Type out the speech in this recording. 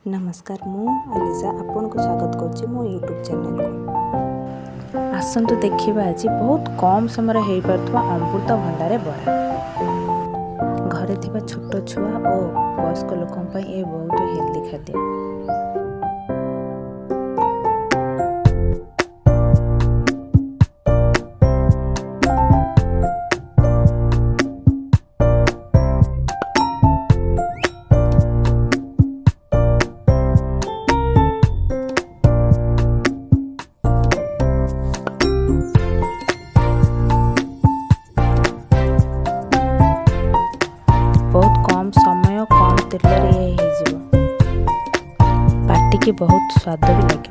नमस्कार मु आलिसा आपन को स्वागत करछि मो यूट्यूब चैनल को। आसंतु देखिबा आज बहुत कम समय हे परथवा अमृतभंडारे बरा। घरे थिबा छोट छुआ और वयस्क लोकन पई ए बहुत हेल्दी खाद्य। बहुत कम समय कम तेल पार्टी की बहुत स्वाद भी लगे।